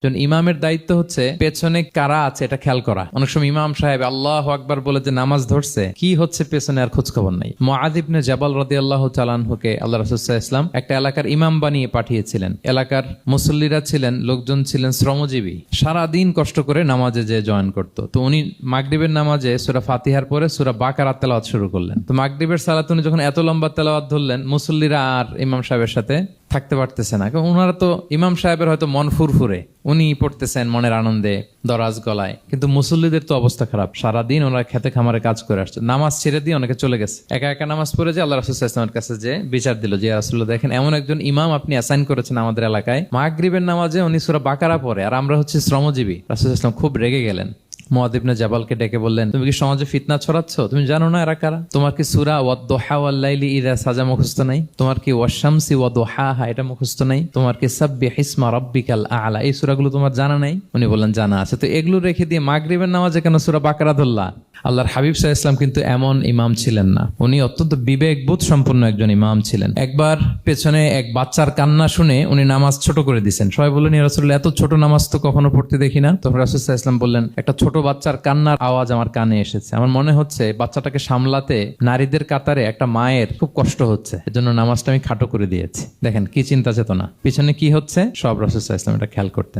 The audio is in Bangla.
একজন ইমামের দায়িত্ব হচ্ছে পেছনে কারা আছে এটা খেয়াল করা। অনেক সময় ইমাম সাহেব আল্লাহু আকবার বলে যে নামাজ ধরছে, কি হচ্ছে পেছনে আর খোঁজ খবর নাই। মুআয ইবনে জাবাল রাদিয়াল্লাহু তাআলা আনহুকে আল্লাহ রাসূল সাল্লাল্লাহু আলাইহি ওয়াসাল্লাম একটা এলাকার ইমাম বানিয়ে পাঠিয়েছিলেন। এলাকার মুসল্লিরা ছিলেন, লোকজন ছিলেন শ্রমজীবী, সারা দিন কষ্ট করে নামাজে যে জয়েন করত। তো উনি মাগরিবের নামাজে সূরা ফাতিহার পরে সূরা বাকারা তেলাওয়াত শুরু করলেন। তো মাগরিবের সালাতে উনি যখন এত লম্বা তেলাওয়াত ধরলেন, মুসল্লিরা আর ইমাম সাহেবের সাথে থাকতে পারতেছে না, কারণ ওনারা তো ইমাম সাহেবের হয়তো মন ফুরফুরে, উনি পড়তেছেন মনের আনন্দে দরাজ গলায়, কিন্তু মুসল্লিদের তো অবস্থা খারাপ। সারাদিন ওনারা খেতে খামারে কাজ করে আসছে, নামাজ ছেড়ে দিয়ে অনেকে চলে গেছে। একা একা নামাজ পড়ে যে আল্লাহ রাসূল সাল্লাল্লাহু আলাইহি ওয়াসাল্লামের কাছে যে বিচার দিল যে রাসূলুল্লাহ, দেখেন এমন একজন ইমাম আপনি অ্যাসাইন করেছেন আমাদের এলাকায়, মাগরিবের নামাজে উনি সূরা বাকারা পড়ে আর আমরা হচ্ছে শ্রমজীবী। রাসূল সাল্লাল্লাহু আলাইহি ওয়াসাল্লাম খুব রেগে গেলেন। মুআয ইবনে জাবালকে ডেকে বললেন, তুমি কি সমাজে ফিতনা ছড়াচ্ছ? তুমি জানো না এরা কারা? তোমার কি সূরা ওয়াদ-দুহা ওয়াল-লাইলি ইযা সাজা মুখস্থ নাই? তোমার কি ওয়াশ-শামসি ওয়া-দুহাহা এটা মুখস্থ নাই? তোমার কি সাব্বিহিসমা রাব্বিকাল আ'লা এই সূরাগুলো তোমার জানা নাই? উনি বললেন জানা আছে। তো এগুলো রেখে দিয়ে মাগরিবের নামাজে কেন সূরা বাকারা ধরলা? আল্লাহর হাবিব সাল্লাল্লাহু আলাইহি ওয়াসাল্লাম কিন্তু এমন ইমাম ছিলেন না, উনি অত্যন্ত বিবেকবোধ সম্পন্ন একজন ইমাম ছিলেন। একবার পেছনে এক বাচ্চার কান্না শুনে উনি নামাজ ছোট করে দিয়েছেন। সবাই বললেন, ইয়া রাসূলুল্লাহ, এত ছোট নামাজ তো কখনো পড়তে দেখি না। তখন রাসূল সাল্লাল্লাহু আলাইহি ওয়াসাল্লাম বললেন, একটা ছোট বাচ্চার কান্নার আওয়াজ আমার কানে এসেছে, আমার মনে হচ্ছে বাচ্চাটাকে সামলাতে নারীদের কাতারে একটা মায়ের খুব কষ্ট হচ্ছে, এজন্য নামাজটা আমি খাটো করে দিয়েছি। দেখেন কি চিন্তা চেতনা, পিছনে কি হচ্ছে সব রাসূল সাল্লাল্লাহু আলাইহি ওয়াসাল্লাম এটা খেয়াল করতেন।